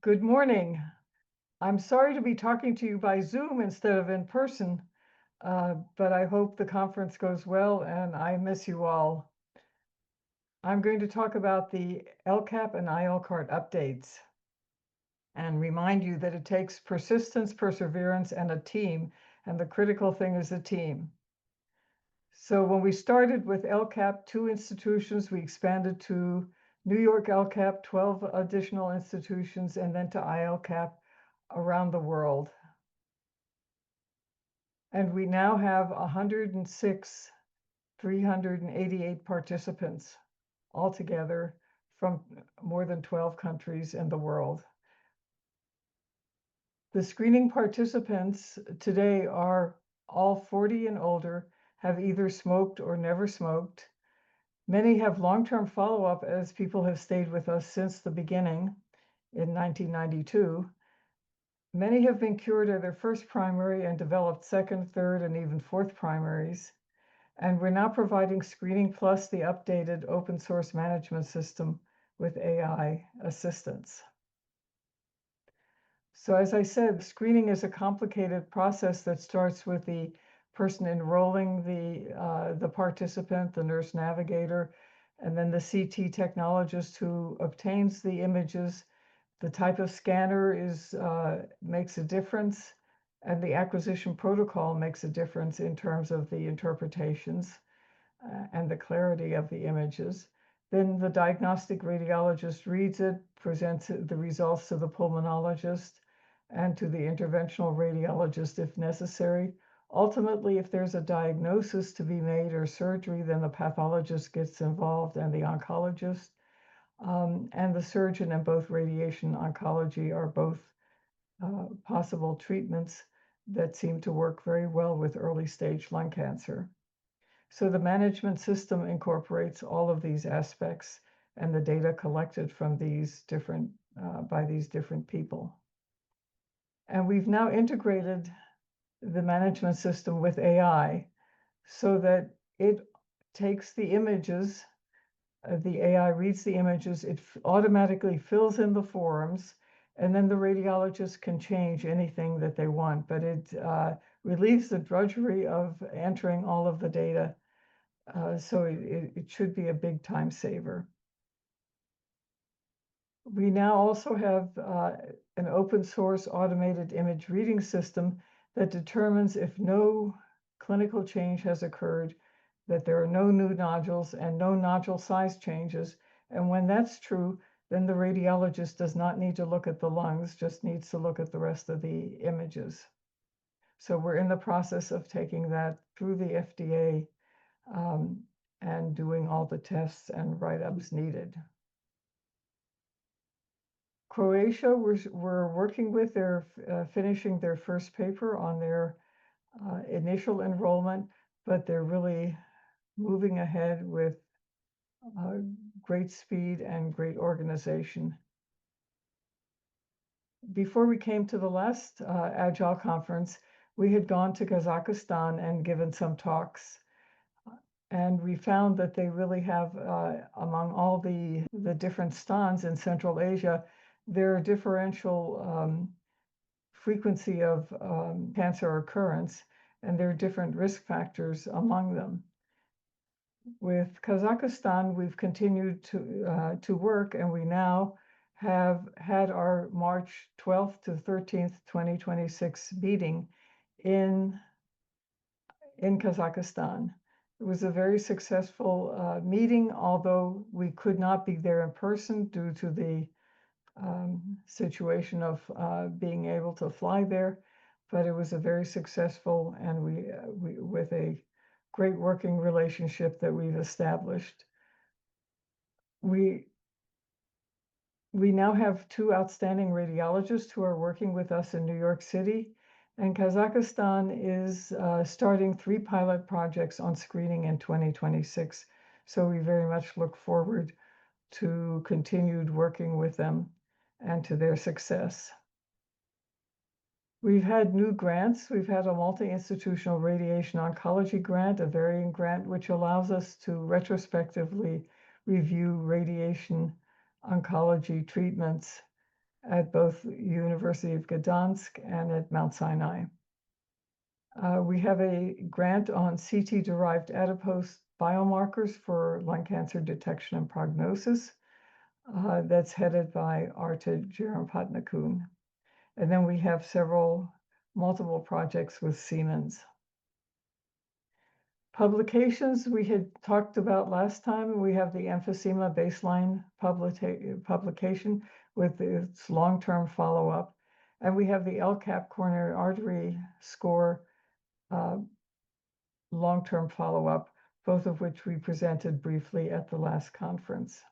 Good morning. I'm sorry to be talking to you by Zoom instead of in person, but I hope the conference goes well and I miss you all. I'm going to talk about the LCAP and I-ELCART updates and remind you that it takes persistence, perseverance, and a team, and the critical thing is a team. So when we started with LCAP, 2 institutions, we expanded to New York LCAP, 12 additional institutions, and then to I-ELCAP around the world. And we now have 106, 388 participants altogether from more than 12 countries in the world. The screening participants today are all 40 and older, have either smoked or never smoked. Many have long-term follow-up as people have stayed with us since the beginning in 1992. Many have been cured of their first primary and developed second, third, and even fourth primaries. And we're now providing Screening Plus, the updated open source management system with AI assistance. So as I said, screening is a complicated process that starts with the person enrolling the participant, the nurse navigator, and then the CT technologist who obtains the images. The type of scanner makes a difference, and the acquisition protocol makes a difference in terms of the interpretations and the clarity of the images. Then the diagnostic radiologist reads it, presents the results to the pulmonologist and to the interventional radiologist if necessary. Ultimately, if there's a diagnosis to be made or surgery, then the pathologist gets involved and the oncologist. And the surgeon and both radiation oncology are both possible treatments that seem to work very well with early stage lung cancer. So the management system incorporates all of these aspects and the data collected from these different by these different people. And we've now integrated the management system with AI so that it takes the images, the AI reads the images, it automatically fills in the forms, and then the radiologist can change anything that they want, but it relieves the drudgery of entering all of the data. So it should be a big time saver. We now also have an open source automated image reading system that determines if no clinical change has occurred, that there are no new nodules and no nodule size changes. And when that's true, then the radiologist does not need to look at the lungs, just needs to look at the rest of the images. So we're in the process of taking that through the FDA and doing all the tests and write-ups needed. Croatia, we're working with, they're finishing their first paper on their initial enrollment, but they're really moving ahead with great speed and great organization. Before we came to the last Agile conference, we had gone to Kazakhstan and given some talks. And we found that they really have, among all the different stans in Central Asia, their differential frequency of cancer occurrence, and there are different risk factors among them. With Kazakhstan, we've continued to work, and we now have had our March 12th to 13th, 2026 meeting in Kazakhstan. It was a very successful meeting, although we could not be there in person due to the situation of being able to fly there. But it was a very successful, and we with a great working relationship that we've established. We now have 2 outstanding radiologists who are working with us in New York City. And Kazakhstan is starting 3 pilot projects on screening in 2026. So we very much look forward to continued working with them and to their success. We've had new grants. We've had a multi-institutional radiation oncology grant, a variant grant, which allows us to retrospectively review radiation oncology treatments at both University of Gdansk and at Mount Sinai. We have a grant on CT-derived adipose biomarkers for lung cancer detection and prognosis that's headed by Arta Jerampatnakun. And then we have multiple projects with Siemens. Publications we had talked about last time. We have the emphysema baseline publication with its long-term follow-up. And we have the I-ELCAP coronary artery score long-term follow-up, both of which we presented briefly at the last conference.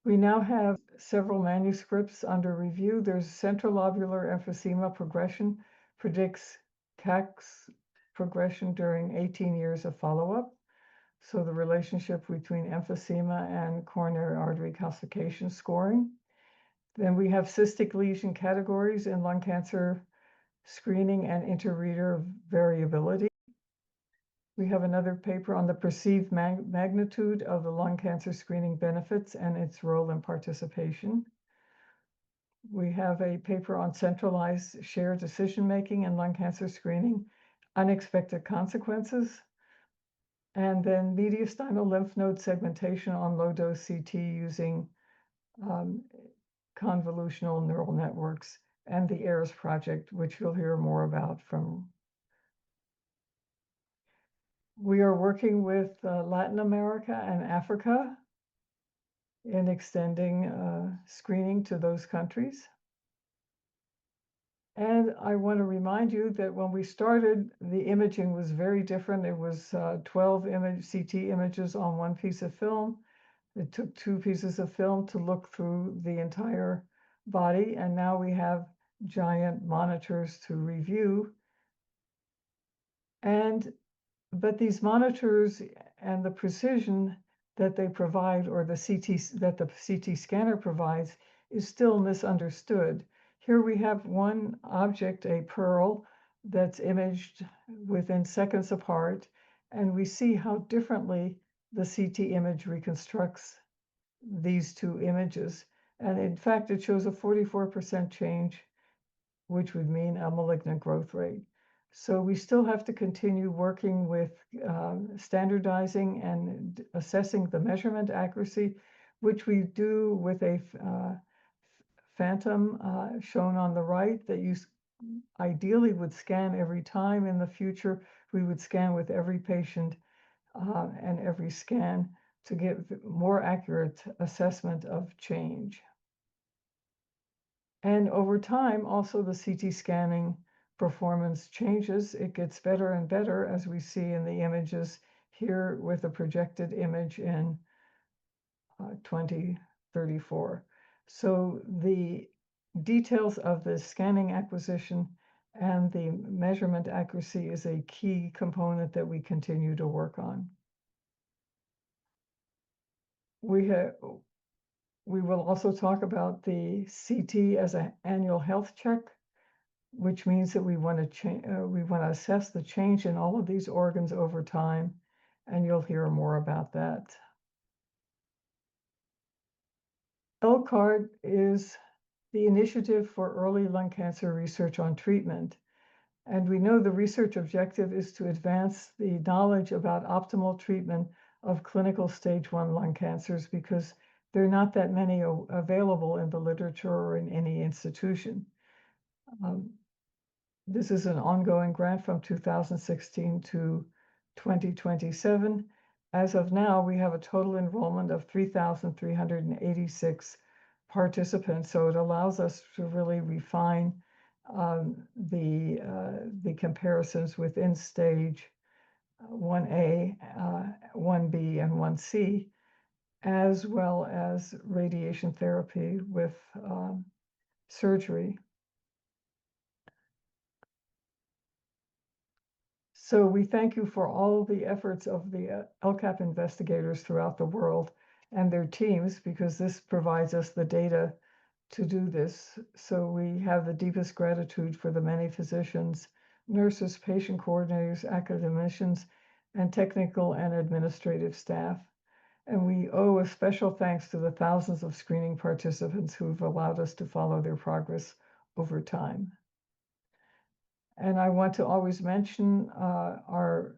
We now have several manuscripts under review. There's central lobular emphysema progression, predicts CAC's progression during 18 years of follow-up. So the relationship between emphysema and coronary artery calcification scoring. Then we have cystic lesion categories in lung cancer screening and interreader variability. We have another paper on the perceived magnitude of the lung cancer screening benefits and its role in participation. We have a paper on centralized shared decision-making in lung cancer screening, unexpected consequences, and then mediastinal lymph node segmentation on low-dose CT using convolutional neural networks, and the AIRS project, which you'll hear more about from. We are working with Latin America and Africa in extending screening to those countries. And I want to remind you that when we started, the imaging was very different. It was 12 CT images on one piece of film. It took 2 pieces of film to look through the entire body, and now we have giant monitors to review. But these monitors and the precision that they provide, or the CT scanner provides, is still misunderstood. Here we have one object, a pearl, that's imaged within seconds apart, and we see how differently the CT image reconstructs these 2 images. And in fact, it shows a 44% change, which would mean a malignant growth rate. So we still have to continue working with standardizing and assessing the measurement accuracy, which we do with a phantom shown on the right that you ideally would scan every time. In the future, we would scan with every patient and every scan to get more accurate assessment of change. And over time, also the CT scanning performance changes. It gets better and better, as we see in the images here with a projected image in 2034. So the details of the scanning acquisition and the measurement accuracy is a key component that we continue to work on. We will also talk about the CT as an annual health check, which means that we want to assess the change in all of these organs over time, and you'll hear more about that. IELCART is the Initiative for Early Lung Cancer Research on Treatment, and we know the research objective is to advance the knowledge about optimal treatment of clinical stage 1 lung cancers, because there are not that many available in the literature or in any institution. This is an ongoing grant from 2016 to 2027. As of now, we have a total enrollment of 3,386 participants, so it allows us to really refine the comparisons within stage 1A, 1B, and 1C, as well as radiation therapy with surgery. So we thank you for all the efforts of the I-ELCAP investigators throughout the world and their teams, because this provides us the data to do this. So we have the deepest gratitude for the many physicians, nurses, patient coordinators, academicians, and technical and administrative staff. And we owe a special thanks to the thousands of screening participants who've allowed us to follow their progress over time. And I want to always mention our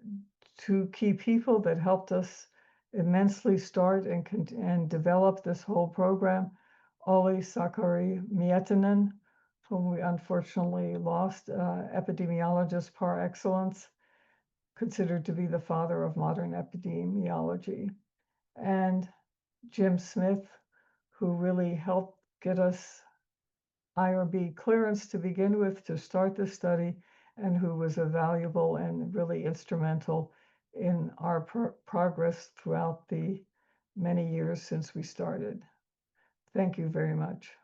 two key people that helped us immensely start and develop this whole program. Olli Sakari-Miettinen, whom we unfortunately lost, epidemiologist par excellence, considered to be the father of modern epidemiology. And Jim Smith, who really helped get us IRB clearance to begin with to start the study, and who was a valuable and really instrumental in our progress throughout the many years since we started. Thank you very much.